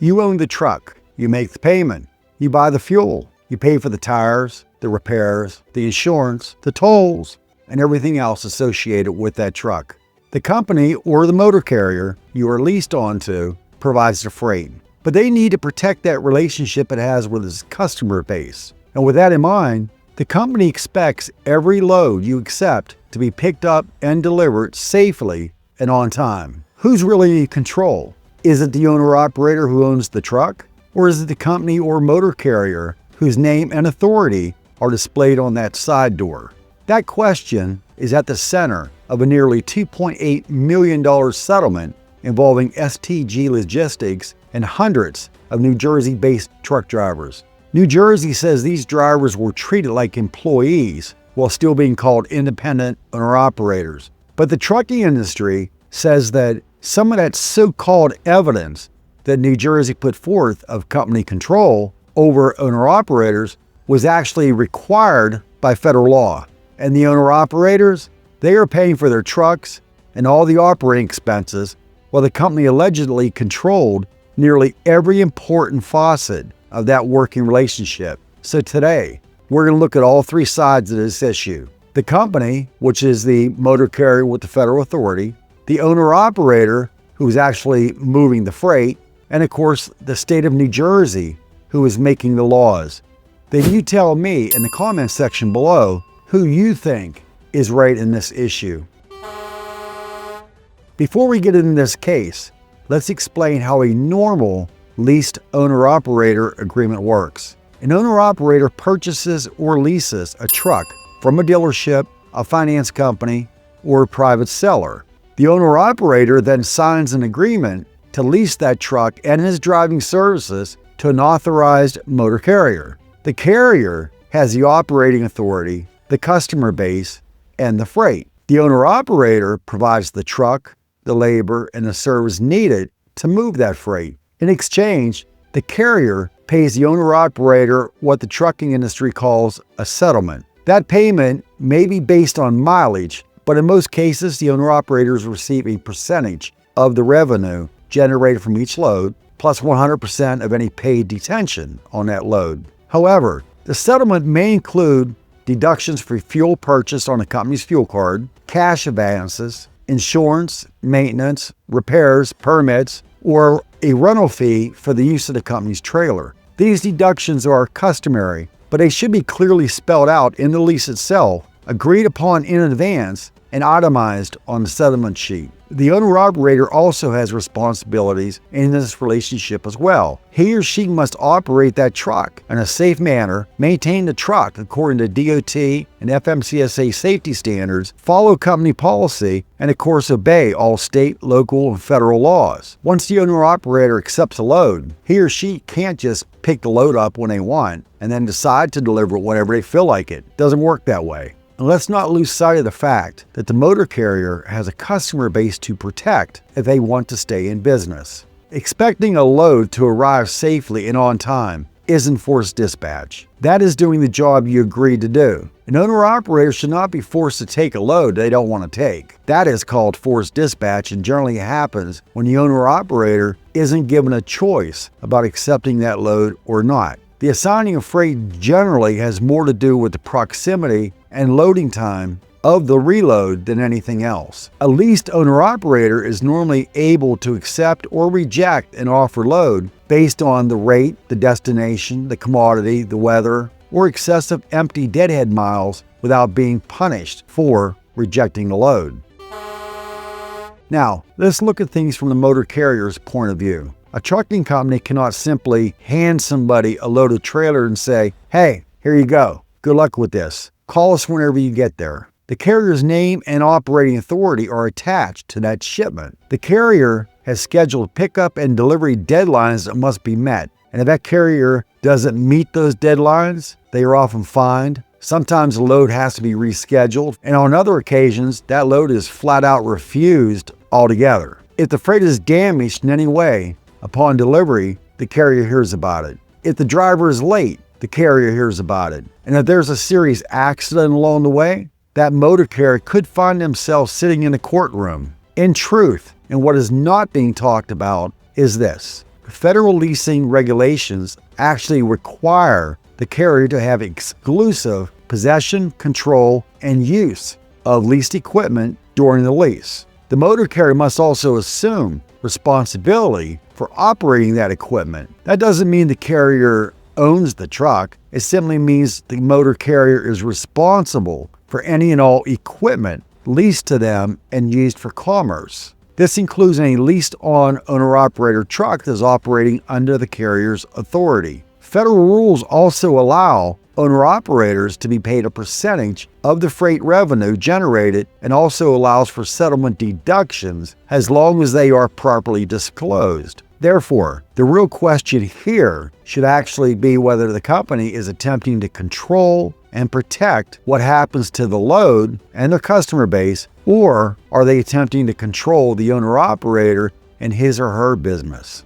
You own the truck. You make the payment. You buy the fuel. You pay for the tires, the repairs, the insurance, the tolls, and everything else associated with that truck. The company or the motor carrier you are leased onto provides the freight, but they need to protect that relationship it has with its customer base. And with that in mind, the company expects every load you accept to be picked up and delivered safely and on time. Who's really in control? Is it the owner-operator who owns the truck? Or is it the company or motor carrier whose name and authority are displayed on that side door? That question is at the center of a nearly $2.8 million settlement involving STG Logistics and hundreds of New Jersey-based truck drivers. New Jersey says these drivers were treated like employees while still being called independent owner-operators. But the trucking industry says that some of that so-called evidence that New Jersey put forth of company control over owner-operators was actually required by federal law. And the owner-operators, they are paying for their trucks and all the operating expenses, while the company allegedly controlled nearly every important facet of that working relationship. So today, we're going to look at all three sides of this issue. The company, which is the motor carrier with the federal authority, the owner-operator, who is actually moving the freight, and of course, the state of New Jersey, who is making the laws. Then you tell me in the comments section below who you think is right in this issue. Before we get into this case, let's explain how a normal leased owner-operator agreement works. An owner-operator purchases or leases a truck from a dealership, a finance company, or a private seller. The owner-operator then signs an agreement to lease that truck and his driving services to an authorized motor carrier. The carrier has the operating authority, the customer base, and the freight. The owner-operator provides the truck, the labor, and the service needed to move that freight. In exchange, the carrier pays the owner-operator what the trucking industry calls a settlement. That payment may be based on mileage, but in most cases, the owner-operators receive a percentage of the revenue generated from each load, plus 100% of any paid detention on that load. However, the settlement may include deductions for fuel purchased on the company's fuel card, cash advances, insurance, maintenance, repairs, permits, or a rental fee for the use of the company's trailer. These deductions are customary, but they should be clearly spelled out in the lease itself, agreed upon in advance, and itemized on the settlement sheet. The owner-operator also has responsibilities in this relationship as well. He or she must operate that truck in a safe manner, maintain the truck according to DOT and FMCSA safety standards, follow company policy, and of course obey all state, local, and federal laws. Once the owner-operator accepts a load, he or she can't just pick the load up when they want and then decide to deliver it whenever they feel like it. It doesn't work that way. And let's not lose sight of the fact that the motor carrier has a customer base to protect if they want to stay in business. Expecting a load to arrive safely and on time isn't forced dispatch. That is doing the job you agreed to do. An owner-operator should not be forced to take a load they don't want to take. That is called forced dispatch, and generally happens when the owner-operator isn't given a choice about accepting that load or not. The assigning of freight generally has more to do with the proximity and loading time of the reload than anything else. A leased owner-operator is normally able to accept or reject an offer load based on the rate, the destination, the commodity, the weather, or excessive empty deadhead miles without being punished for rejecting the load. Now, let's look at things from the motor carrier's point of view. A trucking company cannot simply hand somebody a loaded trailer and say, "Hey, here you go. Good luck with this. Call us whenever you get there." The carrier's name and operating authority are attached to that shipment. The carrier has scheduled pickup and delivery deadlines that must be met. And if that carrier doesn't meet those deadlines, they are often fined. Sometimes the load has to be rescheduled. And on other occasions, that load is flat out refused altogether. If the freight is damaged in any way, upon delivery, the carrier hears about it. If the driver is late, the carrier hears about it. And if there's a serious accident along the way, that motor carrier could find themselves sitting in a courtroom. In truth, and what is not being talked about is this: federal leasing regulations actually require the carrier to have exclusive possession, control, and use of leased equipment during the lease. The motor carrier must also assume responsibility for operating that equipment. That doesn't mean the carrier owns the truck. It simply means the motor carrier is responsible for any and all equipment leased to them and used for commerce. This includes any leased-on owner-operator truck that is operating under the carrier's authority. Federal rules also allow owner-operators to be paid a percentage of the freight revenue generated and also allows for settlement deductions as long as they are properly disclosed. Therefore, the real question here should actually be whether the company is attempting to control and protect what happens to the load and their customer base, or are they attempting to control the owner-operator and his or her business?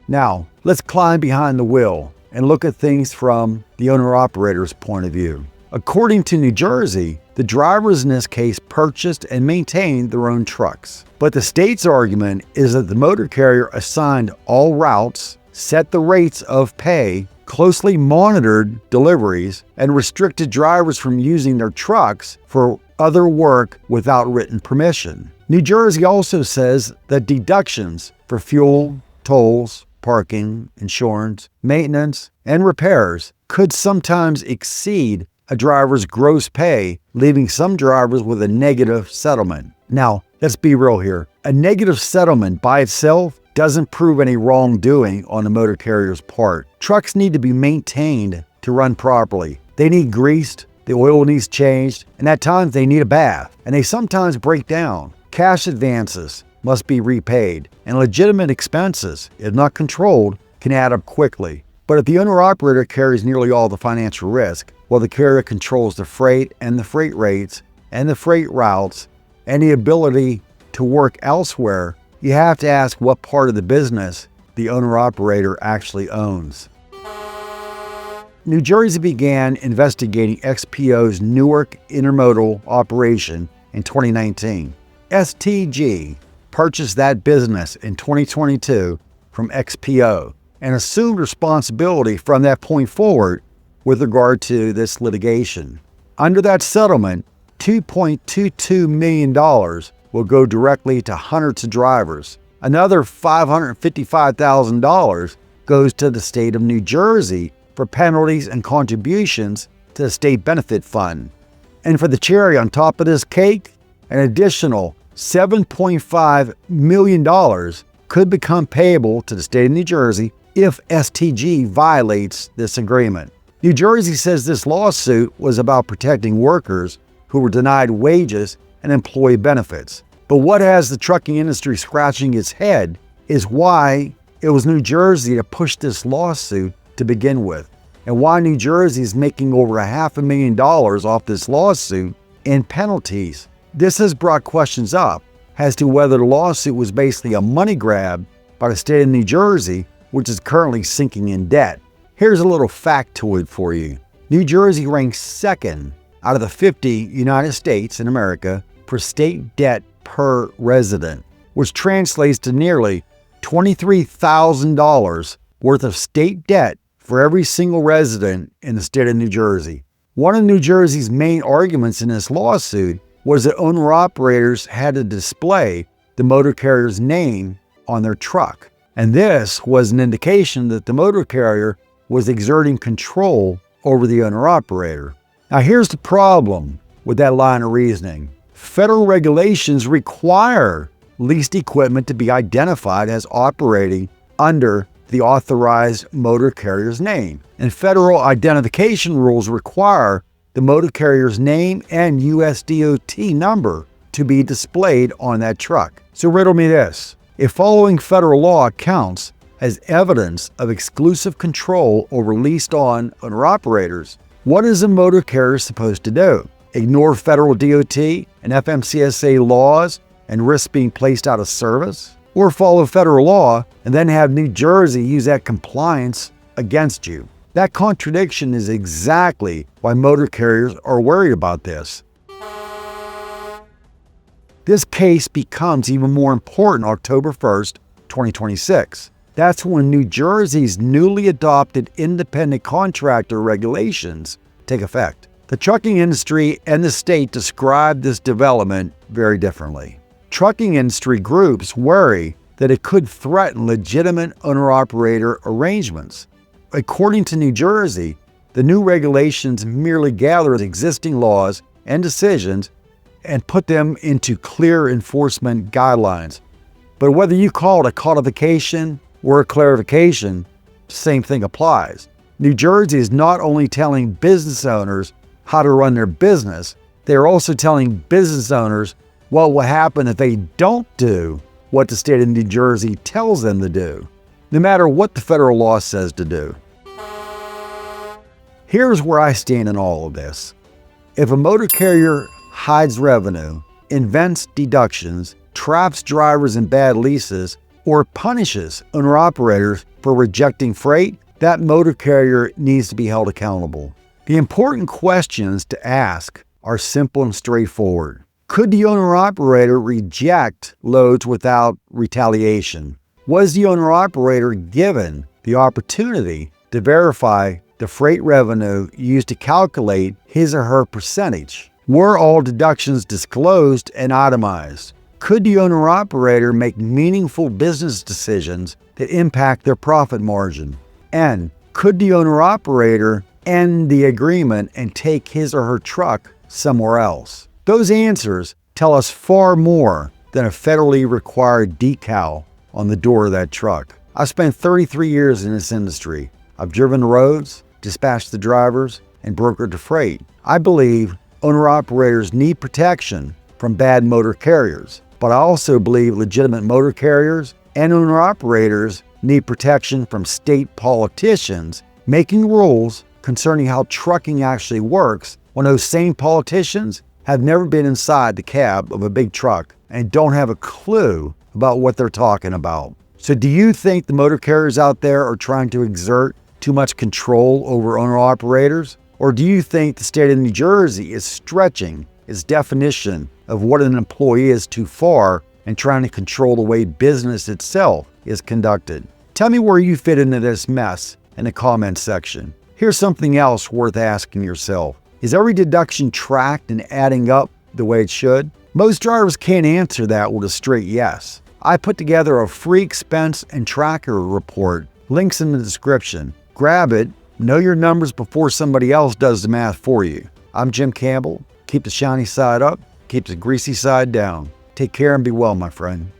Now, let's climb behind the wheel and look at things from the owner-operator's point of view. According to New Jersey, the drivers in this case purchased and maintained their own trucks. But the state's argument is that the motor carrier assigned all routes, set the rates of pay, closely monitored deliveries, and restricted drivers from using their trucks for other work without written permission. New Jersey also says that deductions for fuel, tolls, parking, insurance, maintenance, and repairs could sometimes exceed a driver's gross pay, leaving some drivers with a negative settlement. Now, let's be real here. A negative settlement by itself doesn't prove any wrongdoing on the motor carrier's part. Trucks need to be maintained to run properly. They need greased, the oil needs changed, and at times they need a bath, and they sometimes break down. Cash advances must be repaid, and legitimate expenses, if not controlled, can add up quickly. But if the owner-operator carries nearly all the financial risk, while the carrier controls the freight and the freight rates and the freight routes and the ability to work elsewhere, you have to ask what part of the business the owner-operator actually owns. New Jersey began investigating XPO's Newark intermodal operation in 2019. STG purchased that business in 2022 from XPO and assumed responsibility from that point forward with regard to this litigation. Under that settlement, $2.22 million will go directly to hundreds of drivers. Another $555,000 goes to the state of New Jersey for penalties and contributions to the state benefit fund. And for the cherry on top of this cake, an additional $7.5 million could become payable to the state of New Jersey if STG violates this agreement. New Jersey says this lawsuit was about protecting workers who were denied wages and employee benefits. But what has the trucking industry scratching its head is why it was New Jersey that pushed this lawsuit to begin with, and why New Jersey is making over $500,000 off this lawsuit in penalties. This has brought questions up as to whether the lawsuit was basically a money grab by the state of New Jersey, which is currently sinking in debt. Here's a little factoid for you. New Jersey ranks second out of the 50 United States in America for state debt per resident, which translates to nearly $23,000 worth of state debt for every single resident in the state of New Jersey. One of New Jersey's main arguments in this lawsuit was that owner-operators had to display the motor carrier's name on their truck. And this was an indication that the motor carrier was exerting control over the owner-operator. Now here's the problem with that line of reasoning. Federal regulations require leased equipment to be identified as operating under the authorized motor carrier's name. And federal identification rules require the motor carrier's name and USDOT number to be displayed on that truck. So riddle me this. If following federal law counts as evidence of exclusive control over leased-on owner-operators, what is a motor carrier supposed to do? Ignore federal DOT and FMCSA laws and risk being placed out of service? Or follow federal law and then have New Jersey use that compliance against you? That contradiction is exactly why motor carriers are worried about this. This case becomes even more important October 1st, 2026. That's when New Jersey's newly adopted independent contractor regulations take effect. The trucking industry and the state describe this development very differently. Trucking industry groups worry that it could threaten legitimate owner-operator arrangements. According to New Jersey, the new regulations merely gather existing laws and decisions and put them into clear enforcement guidelines. But whether you call it a codification or a clarification, same thing applies. New Jersey is not only telling business owners how to run their business, they are also telling business owners what will happen if they don't do what the state of New Jersey tells them to do, no matter what the federal law says to do. Here's where I stand in all of this. If a motor carrier hides revenue, invents deductions, traps drivers in bad leases, or punishes owner-operators for rejecting freight, that motor carrier needs to be held accountable. The important questions to ask are simple and straightforward. Could the owner-operator reject loads without retaliation? Was the owner-operator given the opportunity to verify the freight revenue used to calculate his or her percentage? Were all deductions disclosed and itemized? Could the owner-operator make meaningful business decisions that impact their profit margin? And could the owner-operator end the agreement and take his or her truck somewhere else? Those answers tell us far more than a federally required decal on the door of that truck. I've spent 33 years in this industry. I've driven the roads, dispatched the drivers, and brokered the freight. I believe owner-operators need protection from bad motor carriers, but I also believe legitimate motor carriers and owner-operators need protection from state politicians making rules concerning how trucking actually works when those same politicians have never been inside the cab of a big truck and don't have a clue about what they're talking about. So do you think the motor carriers out there are trying to exert too much control over owner-operators? Or do you think the state of New Jersey is stretching its definition of what an employee is too far and trying to control the way business itself is conducted? Tell me where you fit into this mess in the comments section. Here's something else worth asking yourself. Is every deduction tracked and adding up the way it should? Most drivers can't answer that with a straight yes. I put together a free expense and tracker report. Links in the description. Grab it, know your numbers before somebody else does the math for you. I'm Jim Campbell. Keep the shiny side up, keep the greasy side down. Take care and be well, my friend.